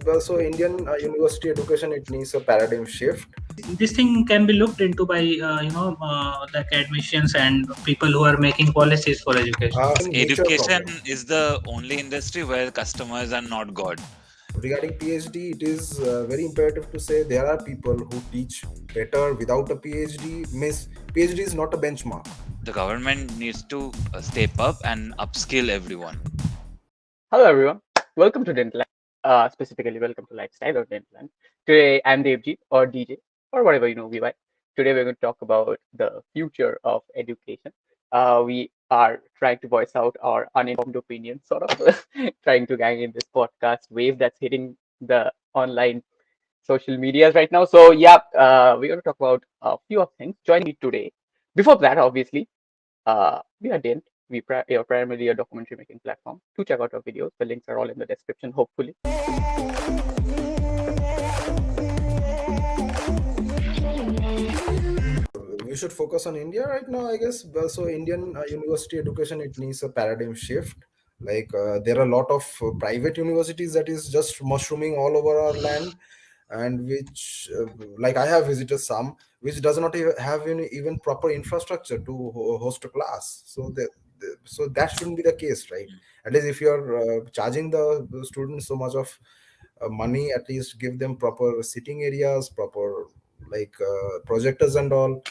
So Indian university education, it needs a paradigm shift. This thing can be looked into by the academicians and people who are making policies for education. Nature Education problem. is the only industry where customers are not God. Regarding PhD, it is very imperative to say there are people who teach better without a PhD. Means PhD is not a benchmark. The government needs to step up and upskill everyone. Hello everyone, welcome to DYNT. Specifically welcome to Lifestyle or DYNT. Today I'm Devji or DJ or whatever you know me by. Today we're going to talk about the future of education. We are trying to voice out our uninformed opinions, sort of trying to gang in this podcast wave that's hitting the online social medias right now. So yeah, we're going to talk about a few of things. Joining me today. Before that, obviously, we are DYNT. We are primarily a documentary making platform. To check out our videos, the links are all in the description, hopefully. We should focus on India right now, I guess. So Indian university education, it needs a paradigm shift. There are a lot of private universities that is just mushrooming all over our land, and which like I have visited some which does not even have even proper infrastructure to host a class. So that shouldn't be the case, right? At least if you're charging the students so much of money, at least give them proper sitting areas, proper projectors and all.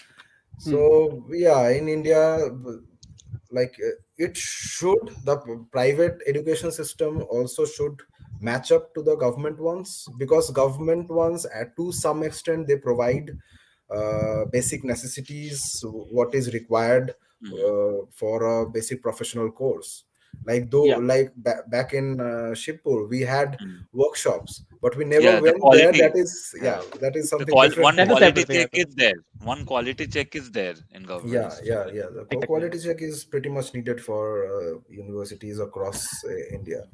So yeah, in India, it should, the private education system also should match up to the government ones, because government ones, to some extent, they provide basic necessities, what is required Mhm. for a basic professional course. Yeah, Back in Shibpur, we had Mhm. workshops, but we never Yeah, the went there. quality. That is, Yeah, yeah, that is the something different one that's a thing. quality separate thing. check As well. is there. One quality check is there in government Yeah, yeah, institution. yeah. The Exactly. quality check is pretty much needed for universities across India.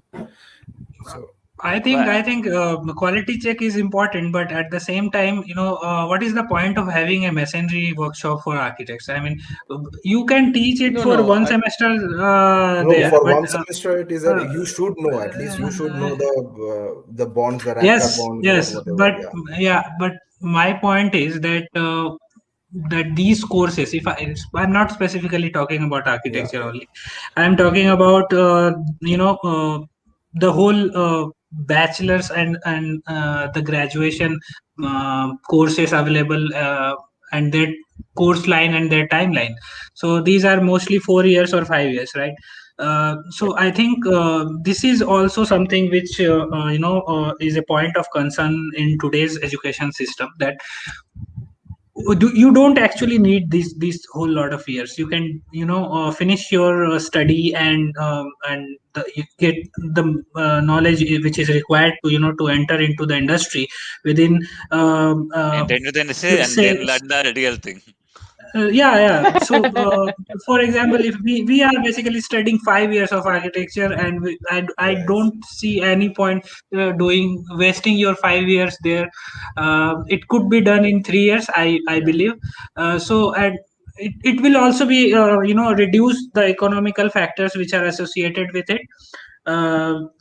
So But I think the quality check is important, but at the same time, what is the point of having a masonry workshop for architects? I mean, you can teach it No, for no, one semester no, there, yeah, for but one semester, it is that uh, you should know, at least you should know the bonds, the RACTA yes, bonds, or yes, whatever. but Yeah, yeah, but my point is that these courses, if I'm not specifically talking about yeah, architecture yeah. only, I'm talking about the whole bachelor's and the graduation courses available, and their course line and their timeline. So these are mostly 4 years or 5 years, right? So I think this is also something which is a point of concern in today's education system, that you don't actually need these whole lot of years. You can finish your study and you get the knowledge which is required to to enter into the industry within enter into the industry let's and then say learn the real thing. yeah. So, for example, if we are basically studying 5 years of architecture, and I Yes. don't see any point doing wasting your 5 years there. It could be done in 3 years, I yeah. believe. And it will also be reduce the economical factors which are associated with it.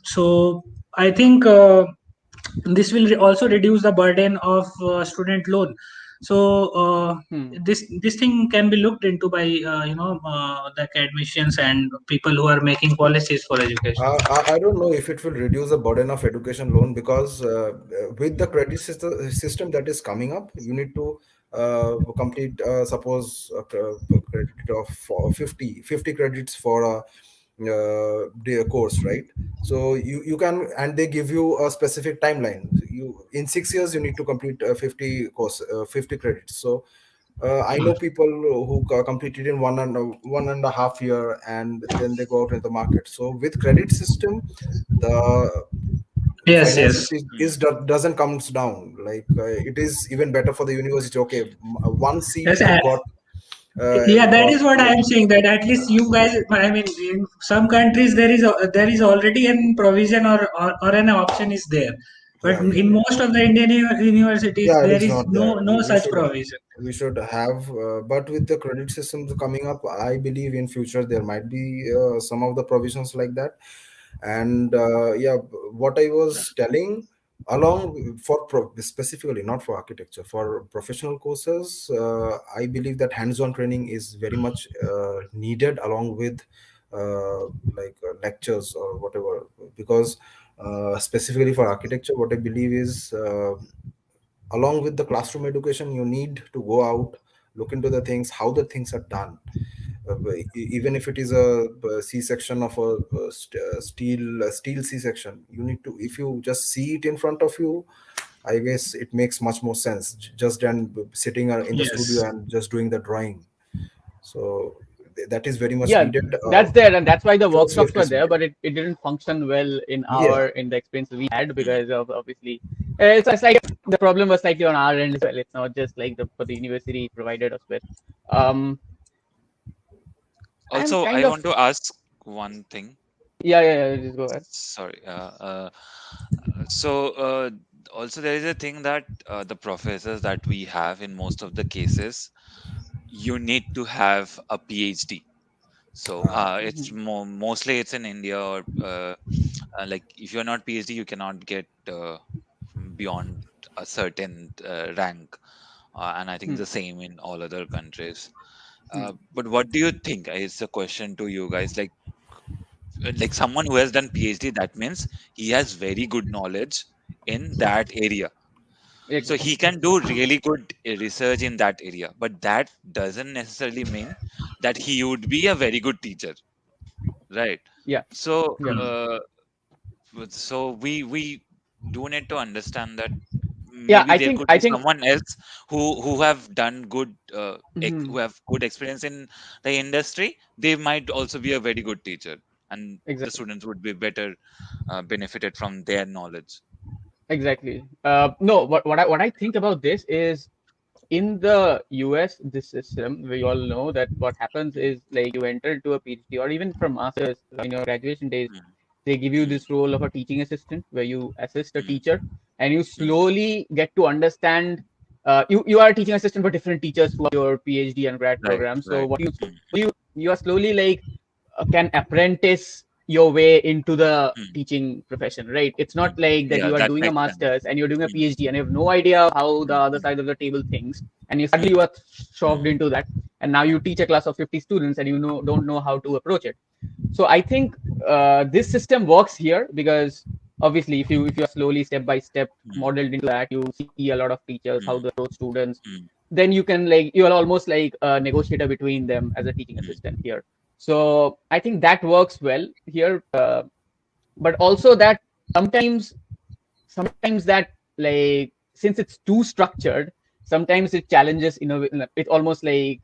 So I think this will also reduce the burden of student loan. So this thing can be looked into by the academicians and people who are making policies for education. I don't know if it will reduce the burden of education loan, because with the system that is coming up, you need to complete, suppose a credit of 50 credits for a day course, right? So you can, and they give you a specific timeline. You, in 6 years, you need to complete 50 credits. So I know people who completed in 1.5 year, and then they go out in the market. So with credit system, the Yes, financial yes. is doesn't comes down. It is even better for the university. Okay, one seat Yes, you got. yeah, You that got is what I am saying. That at least you guys, I mean, in some countries there is already an provision, or an option is there, but yeah, yeah, in yeah. most of the Indian universities Yeah, it there is is not there. no such provision. We should have, but with the credit systems coming up, I believe in future there might be some of the provisions like that. And yeah, what I was telling Along for specifically not for architecture, for professional courses, I believe that hands-on training is very much needed along with lectures or whatever, because specifically for architecture, what I believe is, along with the classroom education, you need to go out, look into the things, how the things are done. Even if it is a c-section of a steel c-section, you need to, if you just see it in front of you, I guess it makes much more sense just than sitting in the studio Yes. and just doing the drawing. So that is very much Yeah, needed. that's there, and that's why the Close workshops safety were is there, needed. but it didn't function well Yeah. in the experience we had, Mm. because of obviously it's like the problem was slightly on our end as well. It's not just like the for the university provided us with. Um, I'm Also, kind I of want to ask one thing. yeah. Just go ahead. Sorry. So, also there is a thing that the professors that we have in most of the cases, you need to have a PhD. So, it's Mhm. mostly it's in India, or like if you're not PhD, you cannot get beyond a certain rank, and I think Hmm. the same in all other countries. Hmm. But what do you think? It's a question to you guys. Like someone who has done PhD, that means he has very good knowledge in that area. So he Exactly. can do really good research in that area, but that doesn't necessarily mean that he would be a very good teacher, right? Yeah. So, Yeah. we do need to understand that Yeah. maybe I there think could I be think. someone else who have done good, who Mhm. have good experience in the industry. They might also be a very good teacher, and the Exactly. students would be better benefited from their knowledge. Exactly. No. What I think about this is, in the US, this system, we all know that what happens Mm, is like you enter into a PhD or even from masters in your graduation days, mm, they give you mm, this role of a teaching assistant where you assist a mm, teacher and you mm. slowly get to understand. You are a teaching assistant for different teachers throughout your PhD and grad Right, program. So right. what Mm, you are slowly like can apprentice your way into the mm, teaching profession, right? It's mm. not like that Yeah, you are that doing a makes sense. master's and you're doing a Mm, PhD and you have no idea how the mm, other mm, side of the table thinks, and you suddenly mm, you are shocked mm, into that, and now you teach a class of 50 students and you know don't know how to approach it. So I think this system works here because obviously if you are slowly step by step mm, modeled into that, you see a lot of teachers how mm, they approach students, mm, then you can like you are almost like a negotiator between them as a teaching mm, assistant here. So I think that works well here, but also that sometimes sometimes that like since it's too structured, sometimes it challenges innovation. It almost like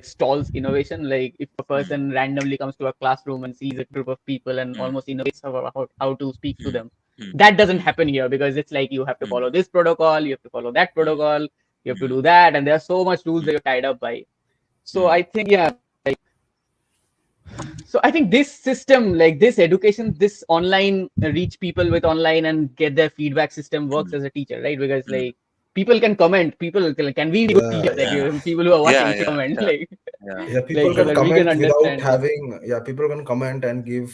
stalls innovation. Like if a mm, person randomly comes to a classroom and sees a group of people and mm, almost innovates about how to speak to mm, them, mm, that doesn't mm, happen here because it's like you have to mm, follow this protocol, you have to follow that mm, protocol, you have to mm, do that, and there are so much rules mm, that you're tied up by. So mm, I think yeah, so I think this system, like this education, this online reach people with online and get their feedback system works mm, as a teacher, right? Because mm. like people can comment, people can we be good Yeah, teachers? Like yeah. people who are Yeah, watching yeah, can comment, yeah, yeah. Yeah, people like can so that we can comment without understand. having, yeah, people can comment and give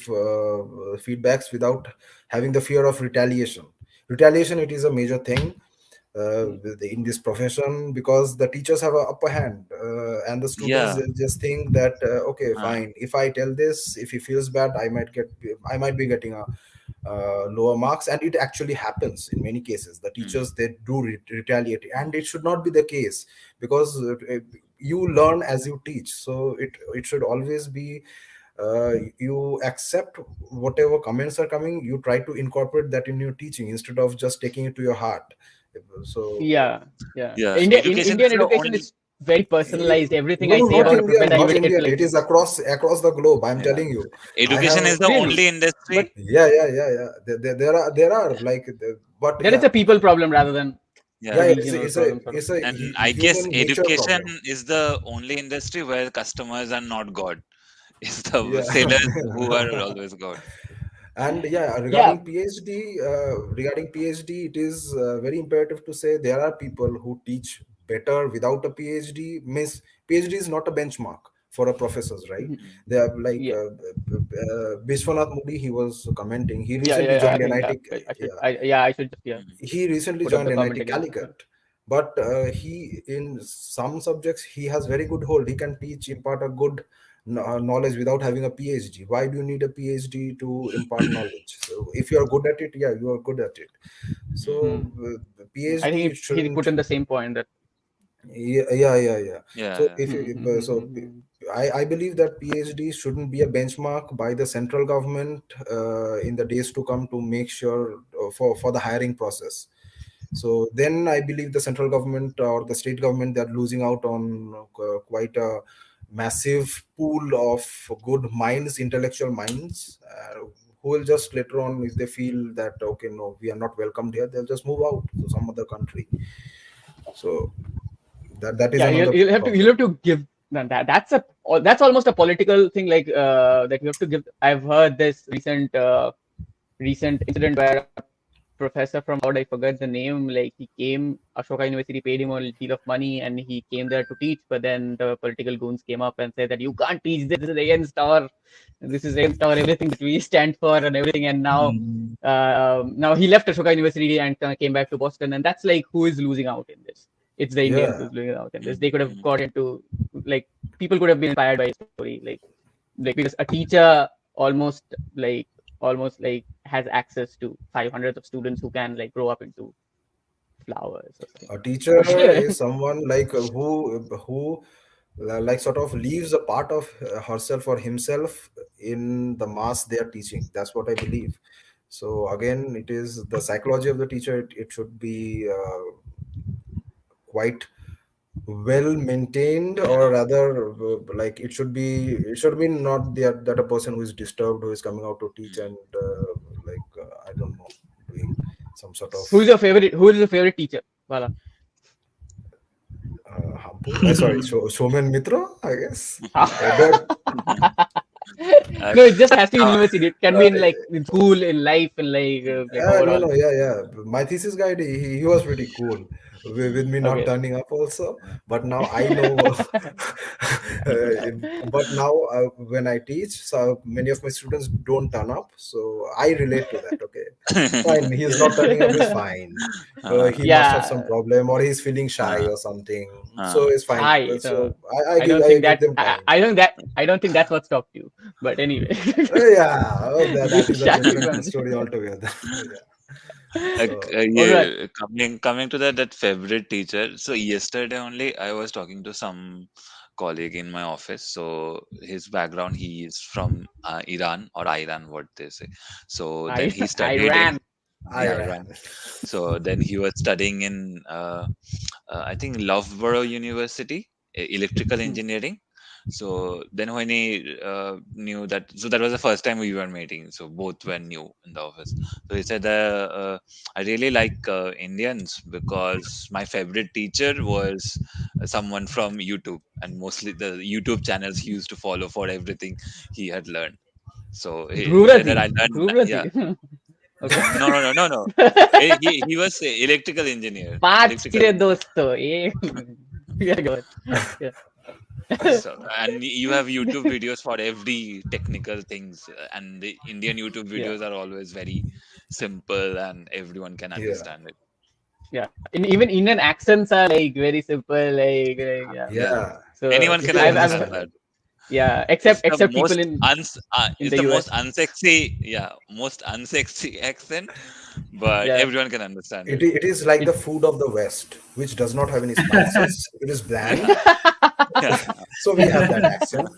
feedbacks without having the fear of retaliation. Retaliation, it is a major thing in this profession, because the teachers have a upper hand, and the students, Yeah. they just think that okay, Uh, fine, if I tell this, if he feels bad, I might be getting a lower marks, and it actually happens in many cases. The mm, teachers, they do retaliate, and it should not be the case, because you learn as you teach. So it should always be, you accept whatever comments are coming, you try to incorporate that in your teaching instead of just taking it to your heart. So Yeah, yeah. yeah. In Education Indian is the education, only. it's very personalized. Everything no, I no, say not about a Indian, professor, he not will take it Indian. like It is across the globe. I'm Yeah. telling you. I have, Education is the really, only but industry. yeah. There are like, but there is yeah, a people problem rather than a Yeah. yeah. regional problem, sort of. It's a And I guess human nature education problem. is the only industry where customers are not God. It's the Yeah. sellers who are always God. And yeah, Yeah, regarding PhD, it is very imperative to say there are people who teach better without a PhD. Means PhD is not a benchmark. for a professors, right? Mhm. They are like Yeah. Bishwanath Modi. He was commenting. He Yeah, recently yeah, yeah. I joined think NIT. I should, Yeah, I should just, yeah, Mhm. he recently put up joined the comment NIT again. Calicut, but he in some subjects he has very good hold. He can teach, impart a good knowledge without having a PhD. Why do you need a PhD to impart knowledge? So if you are good at it, yeah, you are good at it. Mhm. So Hmm. I PhD think he shouldn't. put in the same point that. Yeah. Yeah, So yeah. if Hmm, you, hmm, hmm, so hmm, hmm. I believe that PhD shouldn't be a benchmark by the central government in the days to come to make sure for the hiring process. So then I believe the central government or the state government, they're losing out on quite a massive pool of good minds, intellectual minds, who will just later on, if they feel that okay, no, we are not welcomed here, they'll just move out to some other country. So that is Yeah, another you'll problem. have to give that's almost a political thing, like that you have to give. I've heard this recent incident where a professor from abroad, I forget the name, like he came, Ashoka University paid him a deal of money and he came there to teach, but then the political goons came up and said that you can't teach this, this is against our everything that we stand for and everything. And Mm. now he left Ashoka University and came back to Boston, and that's like who is losing out in this? It's the Indians Yeah, who's losing out in this. They Mhm. could have Mhm. got into, like, people could have been inspired by his story, because a teacher almost almost has access to 500 of students who can like grow up into flowers or something. a teacher But is someone like who like sort of leaves a part of herself or himself in the mass they are teaching. That's what I believe. So again, it is the psychology of the teacher. It should be quite well maintained, or rather like it should be not that a person who is disturbed, who is coming out to teach and like I don't know, doing some sort of who is your favorite teacher, Vala? harmful, sorry, showman mitra, I guess. There Uh, No, it just has to be in uh, university. It can be in like in school, in life, in like No, overall. no, yeah. My thesis guy, he was pretty cool with mhm. me not Okay. turning up also. But now I know, but now when I teach, so many of my students don't turn up. So I relate to that. Okay, fine. He's not turning up is fine. uh, He must have some Yeah, problem, or he's feeling shy uh, or something. uh, So it's fine. shy. No, So I give them time. I don't think that's what stopped you. But anyway, Yeah, that being is a shy different from story altogether. Yeah. So. all right. yeah, coming to that favorite teacher. So yesterday only I was talking to some colleague in my office. So his background, he is from Iran or Iran, what they say. So then he I studied in, ran. yeah, I Iran. So then he was studying in I think Loughborough University, electrical Hmm. engineering. So then when he knew that, so that was the first time we were meeting. So both were new in the office. So he said, I really like Indians because my favorite teacher was someone from YouTube, and mostly the YouTube channels he used to follow for everything he had learned. So he said that I learned, yeah. Dhruvrati. Okay. No, no, no, no, no. He was a electrical engineer. पांच Electrical चिरे engineer. दोस्तों एक yeah, go on. Yeah. So, and you have YouTube videos for every technical things, and the Indian YouTube Yeah, videos are always very simple, and everyone can yeah, understand it. yeah. Even Indian accents are like very simple, yeah. Yeah, yeah. So anyone It can is. understand that. yeah, It's the except people most in it's the the most US. unsexy, yeah, most unsexy accent, but Yeah, everyone can understand it. It is like the it. food of the West, which does not have any spices. It is bland, Yeah. so we have that accent.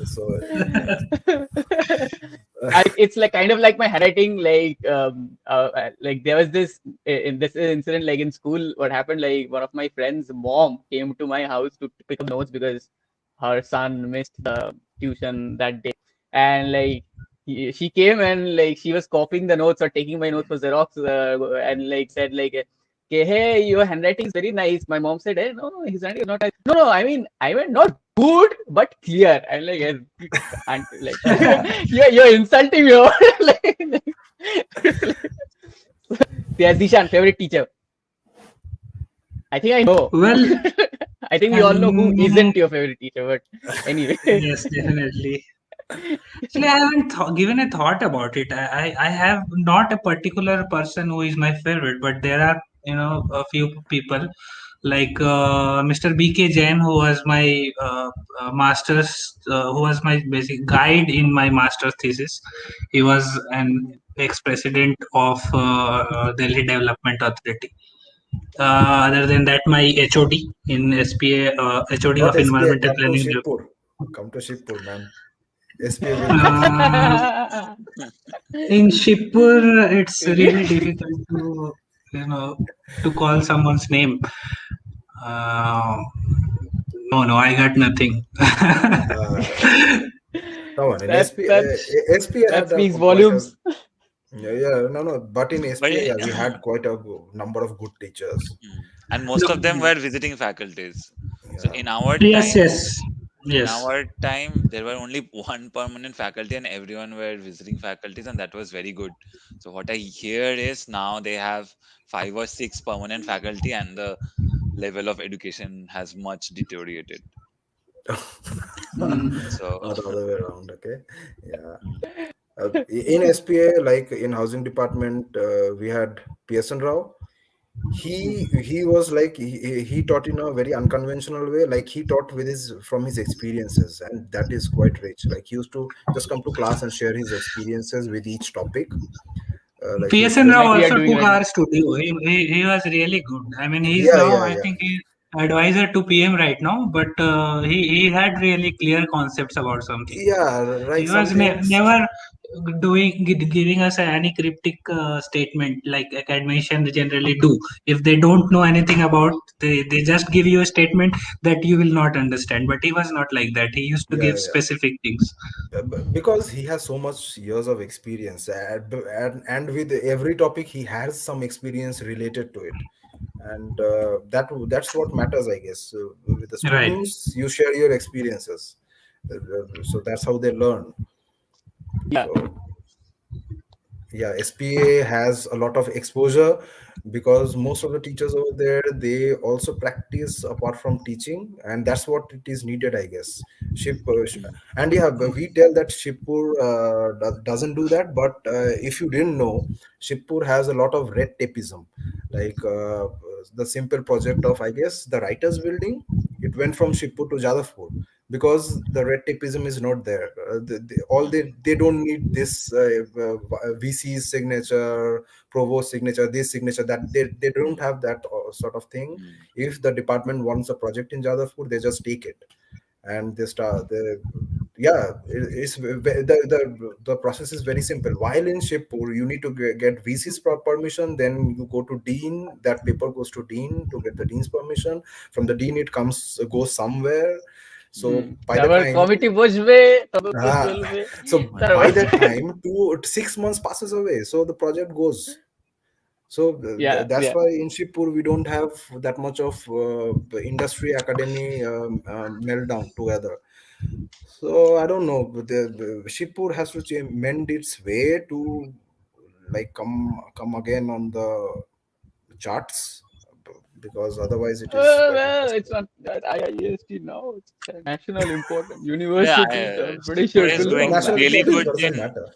So It's like kind of like my handwriting, like there was this in this incident, like in school, what happened, like one of my friends' mom came to my house to pick up notes because her son missed the tuition that day, and like she came and like she was copying the notes or taking my notes for Xerox, and like said like, "Okay, hey, your handwriting is very nice." My mom said, "Hey, no, no, his handwriting is not nice." No, no, I meant not good but clear. And like, and like, you're insulting me. Like, yes, Dishan, favorite teacher. I think I know. Well, I think we all know who Um, isn't your favorite teacher, but anyway. yes, definitely. Actually, I haven't given a thought about it. I have not a particular person who is my favorite, but there are, a few people like Mr. BK Jain, who was my master's, who was my basic guide in my master's thesis. He was an ex-president of Delhi Development Authority. Other than that, my HOD in SPA, HOD Not of SPA. Environmental Come to Planning. Shipur. Come to Shipur, man. SPA will give you. Uh, in Shipur, it's really difficult to, you know, to call someone's name. Uh, no, I got nothing. Come on, in that SPA, that SPA that had speaks quite a. volumes. Yeah, no, no. But in But SPA, yeah, we had quite a number of good teachers. and most of them No. were visiting faculties. So Yeah. Yes, yes, in yes. our time, there were only one permanent faculty, and everyone were visiting faculties, and that was very good. So what I hear is now they have 5 or 6 permanent faculty, and the level of education has much deteriorated. Mm. So Or the other way around. Okay. Yeah. mm, In SPA, like in housing department, we had Pearson Rao. He was like he taught in a very unconventional way. Like he taught with his from his experiences, and that is quite rich. Like he used to just come to class and share his experiences with each topic. Like he used to PSN just Rao Like we are also doing took right our now. studio. He was really good. I mean, he's yeah, now, yeah, I yeah, think, he's advisor to PM right now, but he had really clear concepts about something. yeah. Right. He Some was things. never giving us any cryptic statement like academicians generally do. If they don't know anything about, they just give you a statement that you will not understand. But he was not like that. He used to Yeah, give yeah. specific things. Because he has so much years of experience, and with every topic he has some experience related to it, and that's what matters, I guess. With the Right. students, you share your experiences, so that's how they learn. Yeah, So yeah, SPA has a lot of exposure because most of the teachers over there, they also practice apart from teaching, and that's what it is needed, I guess. And yeah, but we tell that Shipur doesn't do that, but if you didn't know, Shipur has a lot of red tapeism. Like the simple project of, I guess, the writers building, it went from Shipur to Jadavpur because the red tapeism is not there. They don't need this VC's signature, provost signature, this signature, that they don't have that sort of thing. mm, If the department wants a project in Jadavpur, they just take it and they start. Yeah, the process is very simple. While in Shipur, you need to get VC's permission, then you go to dean. That paper goes to dean to get the dean's permission. From the dean, it goes somewhere. So by the তারপর time committee বসবে তবে তো Ah, চলবে so তারপর by that time, 2 6 months passes away, so the project goes. So yeah, that's yeah. why in Shipur we don't have that much of industry academy meltdown together. So I don't know, but the Shipur has to mend its way to like come again on the charts, because otherwise it is quite Well, it's interesting. not that IIST now. It's a national important yeah, university, so I'm pretty sure Shipur it is will doing come back. National really importance good doesn't in matter.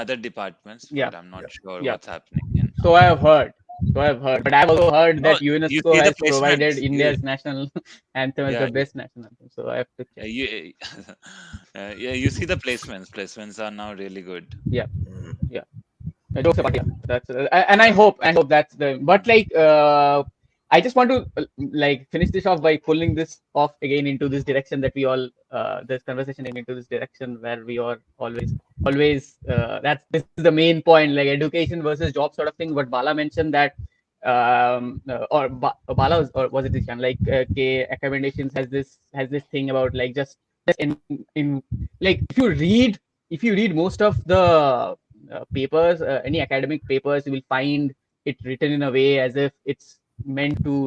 other departments, Yeah, but I'm not Yeah. sure yeah. what's happening in So I have ours. heard. So I've heard. But I've also heard No, that you UNESCO see the has provided placements. India's national anthem as Yeah, the best national anthem. So I have to check. you, yeah, you see the placements. Placements are now really good. Yeah, Mm. yeah. Jokes apart, yeah. That's and I hope that's the. But like, I just want to like finish this off by pulling this off again into this direction that we all this conversation into this direction where we are always that's this is the main point, like education versus job sort of thing. What Bala mentioned that Bala was, or was it Ishan, like K accommodations has this thing about like just in like if you read most of the papers, any academic papers, you will find it written in a way as if it's meant to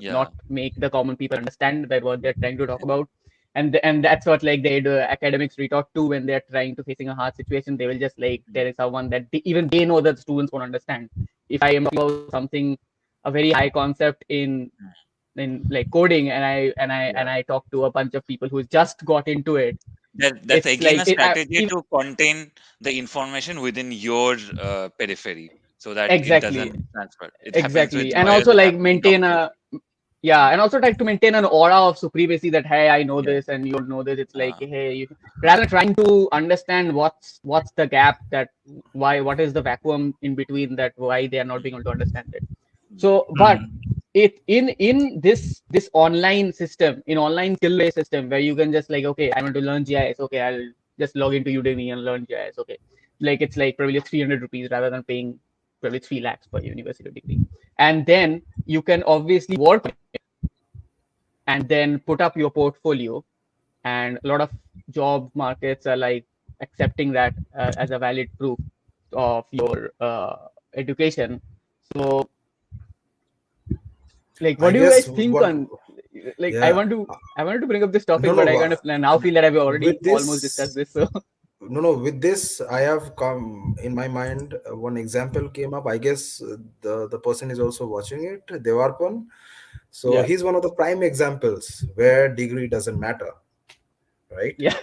Yeah. not make the common people understand that what they're trying to talk about. And that's what like academics retort to when they're trying to facing a hard situation. They will just like there is someone that even they know that the students won't understand. If I am talking about something a very high concept in like coding, and Yeah. I talked to a bunch of people who just got into it. That's It's again like a strategy to contain the information within your periphery so that it exactly, doesn't transfer. It happens with exactly, and lawyers, also it like happens with maintain doctors. a yeah, and also try to maintain an aura of supremacy that hey, I know Yeah. this and you don't know this. It's like Uh, hey, rather than trying to understand what's the gap, that why, what is the vacuum in between, that why they are not being able to understand it. mm, So, but Hmm. it in this online system, in online skill based system where you can just like, okay, I want to learn GIS, okay, I'll just log into Udemy and learn GIS, okay, like it's like probably 300 rupees rather than paying probably 3 lakhs per university degree. And then you can obviously work on it and then put up your portfolio, and a lot of job markets are like accepting that as a valid proof of your education. So like, I what do you guess guys think what, on, like, yeah, I wanted to bring up this no, topic, no, but I kind of now feel that I've with already almost discussed this, this. So no, no, with this, I have come in my mind. One example came up. I guess the person is also watching it, Devarpan. So yeah, he's one of the prime examples where degree doesn't matter, right? yeah,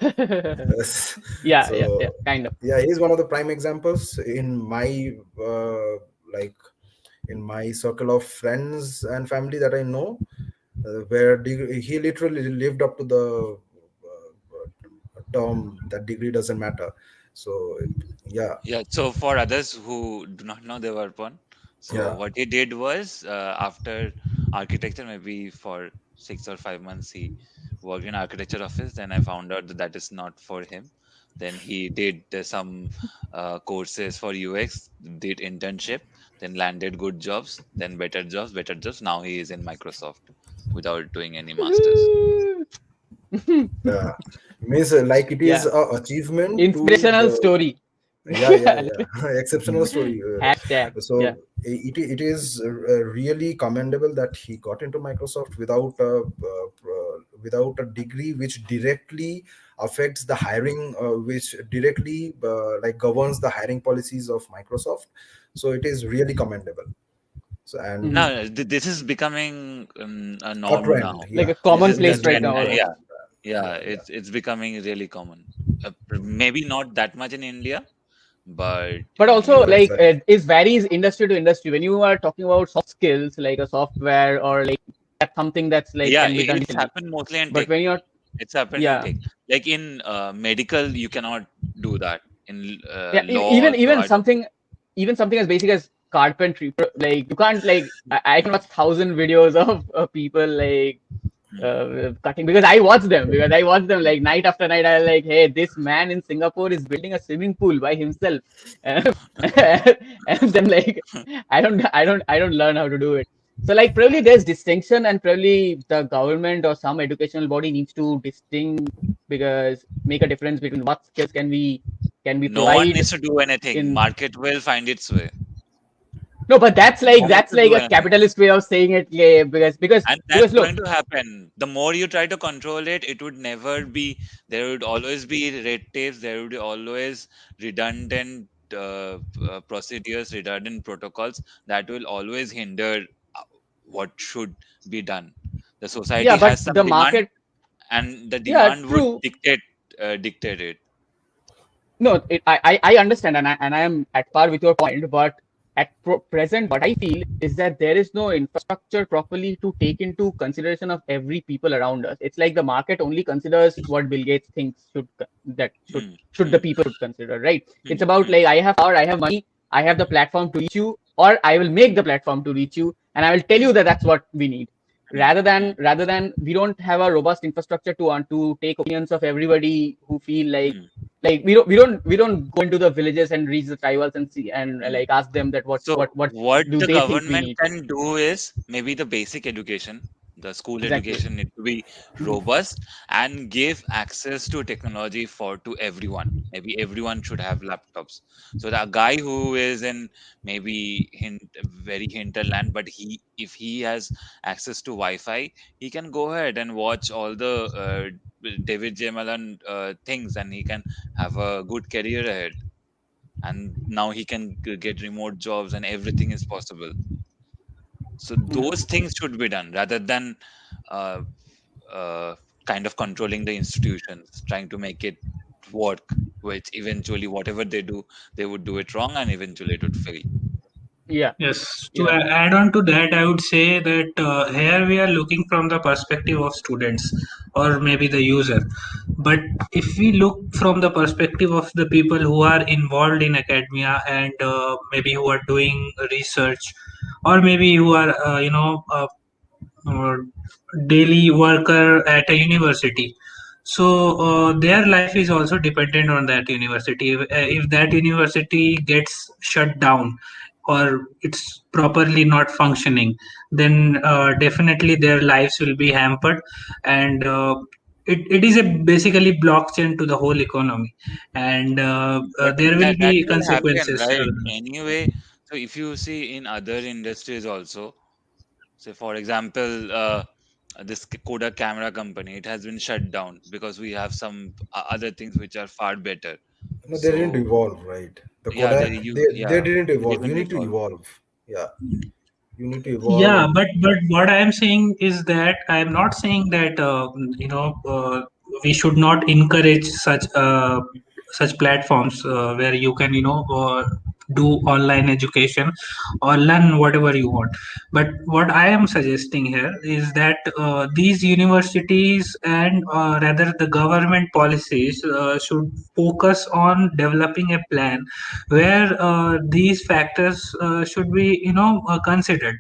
yeah, So kind of. yeah, he's one of the prime examples in my like in my circle of friends and family that I know, where he literally lived up to the term that degree doesn't matter. So yeah, yeah. So for others who do not know the Devarpan, so yeah, what he did was after architecture, maybe for 6 or 5 months, he worked in architecture office. Then I found out that that is not for him. Then he did some courses for UX, did internship, then landed good jobs, then better jobs, better jobs. Now he is in Microsoft without doing any masters. yeah. Means like it is Yeah, a achievement to inspirational the, story. yeah, yeah, yeah. Exceptional story. Hashtag. Yeah. So it is really commendable that he got into Microsoft without a degree which directly affects the hiring, which directly like governs the hiring policies of Microsoft. So it is really commendable. So and Mhm. No, this is becoming a a norm trend, now. Like yeah, a This it is it the is commonplace right trend, now. becoming and a Yeah. yeah, trend. yeah, Yeah, yeah. it's becoming really common. Maybe not that much in India, but But in also, US, Right, like, right. it varies industry to industry. When you are talking about soft skills, like a software or like that's something that's like yeah, can be done it's easily. happened mostly in But tech. when you're, It's happened in yeah, tech. Like in medical, you cannot do that. In yeah, law also, even I don't think. something, even something as basic as carpentry, like you can't like I can watch 1,000 videos of people like Hmm. cutting, because I watch them, like night after night. I like, hey, this man in Singapore is building a swimming pool by himself, and, and then like I don't learn how to do it. So like probably there's distinction, and probably the government or some educational body needs to distinct, because make a difference between what skills can we No one provide needs to do anything. in. Market will find its way. No, but No one needs that's to like do a anything. capitalist way of saying it, yeah, And that's because going look, to happen. The more you try to control it, it would never be, there would always be red tapes, there would be always redundant procedures, redundant protocols that will always hinder uh, what should be done. The yeah, society but has some the demand, market, and the yeah, demand would true. dictate it. No, I understand, and I am at par with your point, but at present, what I feel is that there is no infrastructure properly to take into consideration of every people around us. It's like the market only considers what Bill Gates thinks that Hmm, should the hmm, people should consider, right? It's hmm, about hmm, like I have power, I have money, I have the platform to reach you, or I will make the platform to reach you, and I will tell hmm, you that that's what we need. hmm, hmm, Rather than we don't have a robust infrastructure to take opinions of everybody who feel hmm, like we don't go into the villages and reach the tribals and see and hmm. like ask them that So what what do the they think we government need. can do is maybe the basic education, the school Exactly. education need to be robust and give access to technology for to everyone. Maybe everyone should have laptops. So the guy who is in maybe very hinterland, but he if he has access to Wi-Fi, he can go ahead and watch all the David J. Malan things, and he can have a good career ahead, and now he can get remote jobs and everything is possible. So those things should be done rather than uh, uh, kind of controlling the institutions, trying to make it work, which eventually whatever they do, they would do it wrong and eventually it would fail. Yeah, Yes, to yeah. add on to that, I would say that here we are looking from the perspective of students or maybe the user. But if we look from the perspective of the people who are involved in academia and maybe who are doing research or maybe who are, uh, daily worker at a university, so their life is also dependent on that university. If that university gets shut down or it's properly not functioning, then definitely their lives will be hampered, and it is a basically blockchain to the whole economy, and But there will that be will happen, consequences. right? Anyway, so if you see in other industries also, say for example, this Kodak camera company, it has been shut down because we have some other things which are far better. No, they didn't So evolve, right? The yeah, Kodak, they yeah, didn't they evolve. You didn't need to evolve. evolve. Yeah, you need to evolve Yeah, and but what I am saying is that I am not saying that we should not encourage such platforms where you can do online education or learn whatever you want. But what I am suggesting here is that these universities and rather the government policies should focus on developing a plan where these factors should be considered,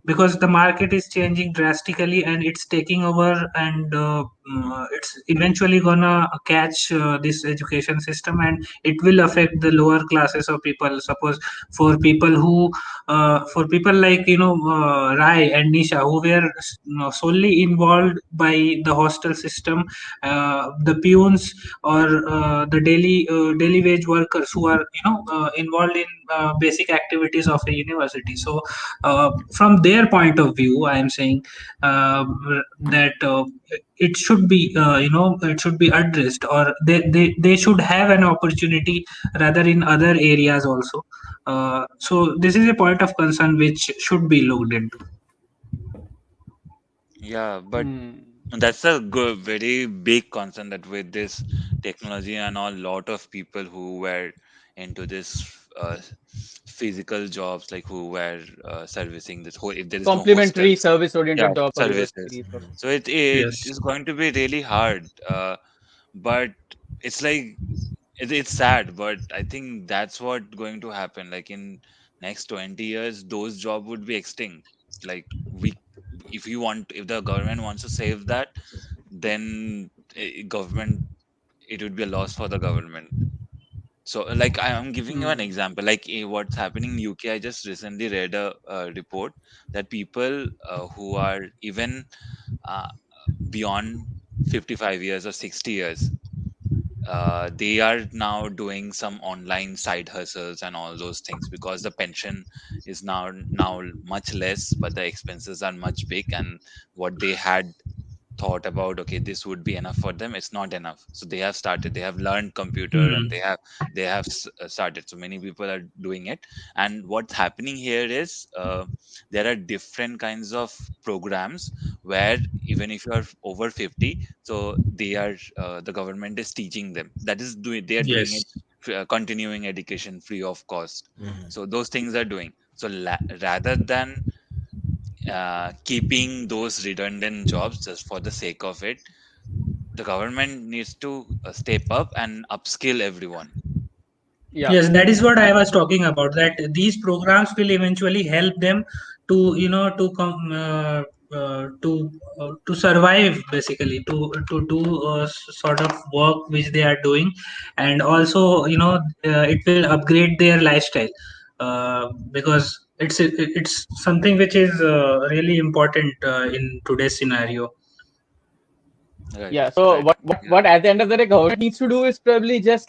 because the market is changing drastically and it's taking over, and it's eventually gonna catch this education system, and it will affect the lower classes of people. Suppose for people like Rai and Nisha, who were solely involved by the hostel system, the peons or the daily wage workers who are involved in basic activities of a university. So from their point of view, I am saying uh, that it should be it should be addressed, or they should have an opportunity rather in other areas also. So this is a point of concern which should be looked into. Yeah, but Hmm. that's a good, very big concern that with this technology and all, lot of people who were into this physical jobs, like who were servicing this whole, if there is no Complementary hostels, yeah, service-oriented job for services. universities. So it Yes. is going to be really hard. But it's like it's sad, but I think that's what going to happen. Like in next 20 years, those job would be extinct. Like we, if you want, if the government wants to save that, then government, it would be a loss for the government. So like I'm giving you an Hmm. example, like what's happening in UK. I just recently read a, report that people who are even uh, beyond 55 years or 60 years, they are now doing some online side hustles and all those things because the pension is now much less, but the expenses are much big, and what they had thought about, okay, this would be enough for them, it's not enough. So they have started, they have learned computer, and Hmm. they have started, so many people are doing it. And what's happening here is, there are different kinds of programs where even if you are over 50, so they are, the government is teaching them, that is doing, they are doing it, Yes. continuing education free of cost. Mhm. So those things are doing. So rather than keeping those redundant jobs just for the sake of it, the government needs to step up and upskill everyone. Yeah. Yes, that is what I was talking about. That these programs will eventually help them to to survive, basically to do sort of work which they are doing, and also it will upgrade their lifestyle, because it's something which is really important in today's scenario. Right, Yeah. So right. Yeah, what at the end of the day government needs to do is probably just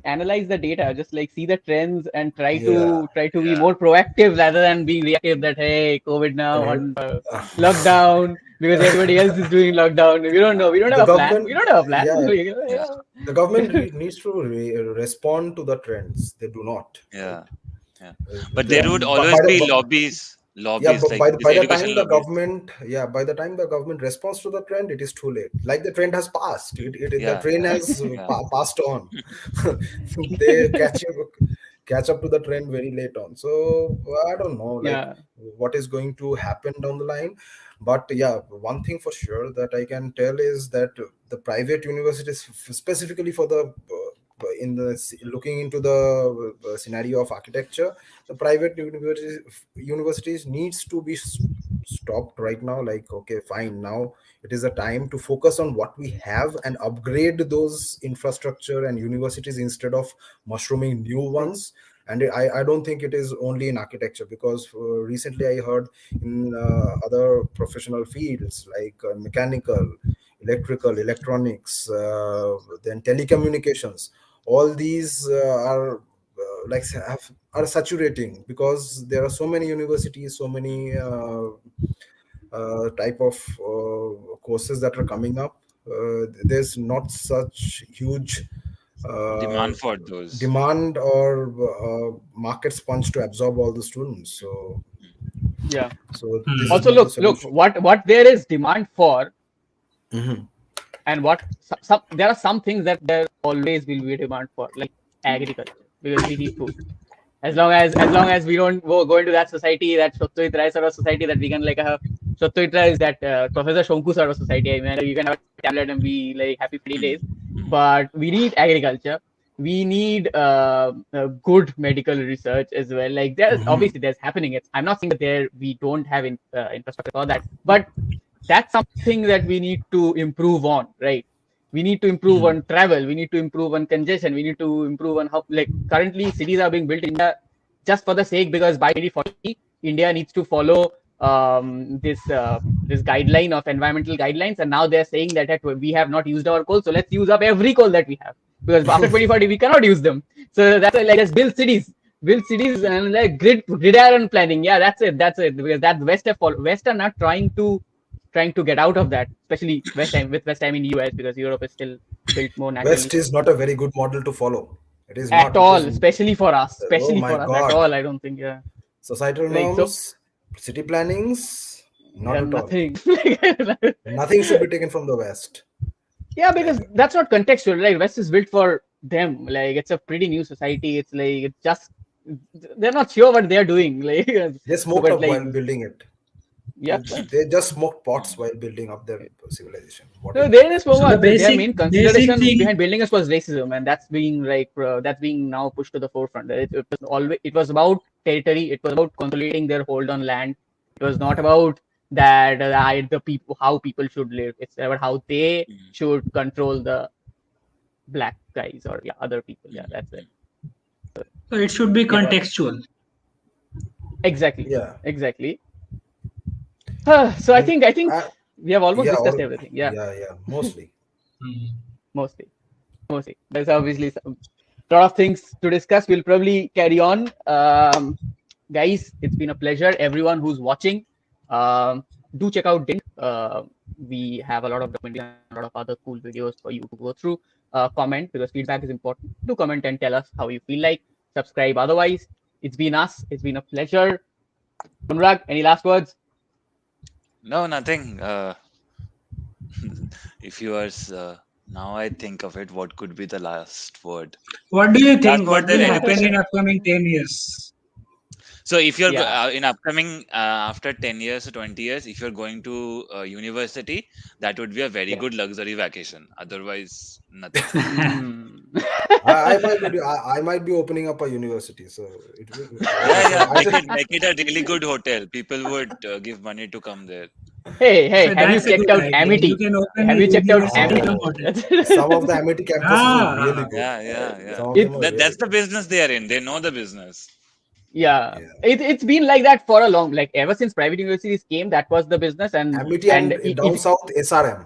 analyze the data, just like see the trends and Yeah. try to be yeah, more proactive rather than being reactive that hey, COVID now Right. on lockdown because everybody else is doing lockdown. We don't know. We don't The have a plan. We government, don't have a plan. yeah, yeah, the government needs to respond to the trends. They do not, right? yeah. Yeah. But there would always By be the, lobbies, yeah, lobbies but like this by the time education the lobbies. government, yeah, by the time the government responds to the trend, it is too late. Like the trend has passed, the Yeah, train yeah, has yeah. passed on. They catch up to the trend very late on. So I don't know, like Yeah. what is going to happen down the line. But yeah, one thing for sure that I can tell is that the private universities, specifically for the looking into the scenario of architecture, the private universities needs to be stopped right now. Like, okay, fine, now it is a time to focus on what we have and upgrade those infrastructure and universities instead of mushrooming new True. ones. And I don't think it is only in architecture, because recently I heard in other professional fields like mechanical, electrical, electronics, then telecommunications, all these are saturating, because there are so many universities, so many type of courses that are coming up. There's not such huge uh, Demand for those. demand or market sponge to absorb all the students. Yeah. So this is Hmm. Also, not the look, solution. what there is demand for, Mhm. and what some there are some things that there always will be a demand for, like agriculture, because we need food. As long as we don't go into that society, that Shotoitra sort of society, that we can like have Shotoitra is that Professor Shonku sort of society. I mean, you can have a tablet and be like happy for 3 days. Hmm. Hmm. But we need agriculture. We need good medical research as well. Like there's Mhm. obviously there's happening. I'm not saying that there we don't have infrastructure for that, but that's something that we need to improve on, right? We need to improve Mhm. on travel. We need to improve on congestion. We need to improve on how, like, currently cities are being built in India just for the sake, because by 2040 India needs to follow this guideline of environmental guidelines, and now they're saying that we have not used our coal, so let's use up every coal that we have, because after 2040 we cannot use them. So that's why, like, just build cities and like gridiron planning. Yeah, that's it, because that West are not trying to get out of that, especially West Time in US, because Europe is still built more naturally. West is not a very good model to follow. It is At not. It all, is. Oh especially my for us, at God. all. I don't think, yeah. Societal Like, so, norms, city plannings, not yeah, at all. nothing. Nothing should be taken from the West. Yeah, Like because that's not contextual, right? West is built for them. Like, it's a pretty new society. It's like, it's just, they're not sure what they're doing. Like, they smoked but up like, while building it. yeah. They just smoked pots while building up their civilization. What No, it there is So is. the their basic main basic consideration thing. behind building us was racism, and that's being now pushed to the forefront. It was about territory. It was about consolidating their hold on land. It was not about that the people, how people should live. It's about how they Hmm. should control the black guys, or, yeah, other people. Yeah, Hmm. that's it. Hmm. So it should be Yeah, go ahead. contextual. Exactly, Yeah. exactly. So I And think I think uh, we have almost yeah, discussed all everything. Yeah, yeah, mostly. Hmm. mostly. Mostly. There's obviously a lot of things to discuss. We'll probably carry on. Guys, it's been a pleasure. Everyone who's watching, do check out DYNT. We have a lot of documentary and a lot of other cool videos for you to go through. Comment, because feedback is important. Do comment and tell us how you feel like. Subscribe. Otherwise, it's been us. It's been a pleasure. Anurag, any last words? No, nothing. If you are now, I think of it. What could be the last word? What do you Last think? word What there will any happen in question? upcoming 10 years? So if you're Yeah. in upcoming after 10 years or 20 years, if you're going to university, that would be a very Yeah. good luxury vacation. Otherwise, nothing. Mm. I might be opening up a university. So it will. Yeah, So yeah. I Make just, it a really good hotel. People would give money to come there. Hey, So have you that's a checked good out idea. You Amity? can open Have a you checked out university Amity? cum oh, hotel. some of the Amity campuses are Ah, really good. Yeah, yeah, yeah. Some of them are really That's the good. business they are in. They know the business. Yeah, Yeah. it's been like that for a long, like, ever since private universities came, that was the business. and Amity and and down south SRM.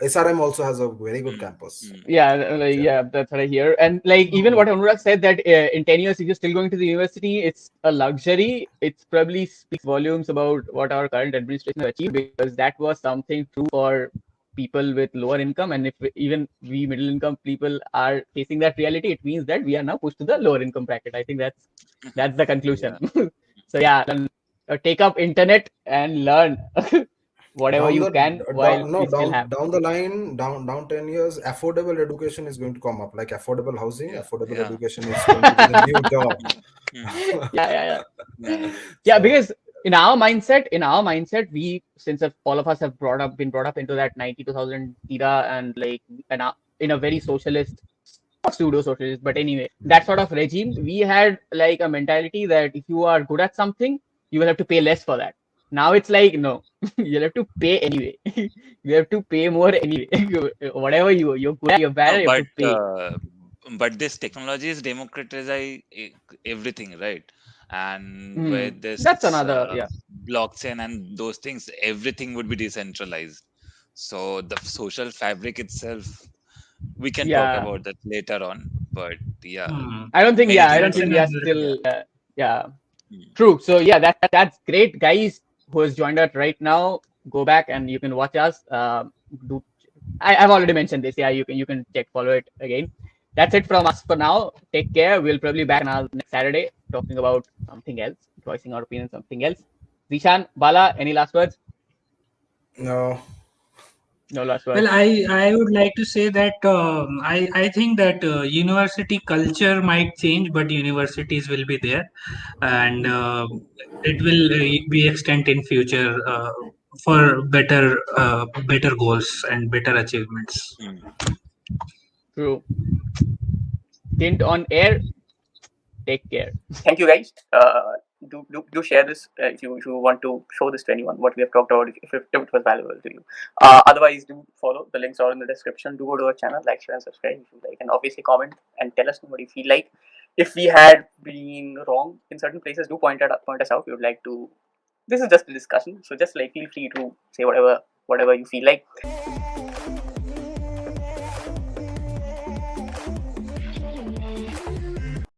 SRM also has a very good Hmm. campus. Hmm. yeah, Yeah. yeah, that's what I hear. And like, even oh, what Anurag said, that in 10 years if you're still going to the university, it's a luxury. It's probably speaks volumes about what our current administration has achieved, because that was something true for people with lower income. And if even we middle income people are facing that reality, it means that we are now pushed to the lower income bracket. I think That's the conclusion. So yeah, take up internet and learn whatever Down you the can while down no we still down have. down the line, down 10 years, affordable education is going to come up, like affordable housing, Yeah, affordable yeah. education is going to be the new term. Mm, Yeah, yeah, yeah. yeah. Yeah, So because in our mindset, we since all of us have been brought up into that 90 2000 era, and like in a very socialist, pseudo socialist, but anyway, that sort of regime, we had like a mentality that if you are good at something, you will have to pay less for that. Now it's like no, you'll have to pay anyway. You have to pay more anyway. Whatever you're good at, you're bad No, at, you have to pay. but this technology is democratizing everything, right? And Hmm. with this That's another, yeah. blockchain and those things, everything would be decentralized. So the social fabric itself, we can talk Yeah. about that later on. But yeah, I don't think, many yeah, I things don't That's are think we are another. yeah. still, yeah, Mm. true. So yeah, that's great, guys who has joined us right now. Go back and you can watch us. Do I've already mentioned this. Yeah, you can check follow it again. That's it from us for now. Take care. We'll probably back on our next Saturday talking about something else, voicing our opinion on something else. Zishan, Bala, any last words? no. No last Well, words. I would like to say that I think that university culture might change, but universities will be there, and it will be extend in future for better goals and better achievements. Mm. True. Tint on air. Take care. Thank you, guys. Do share this if you want to show this to anyone what we have talked about if it was valuable to you. Otherwise, do follow. The links are in the description. Do go to our channel, like, share, and subscribe if you like, and obviously comment and tell us what you feel like. If we had been wrong in certain places, do point us out. We would like to. This is just a discussion, so just like feel free to say whatever you feel like.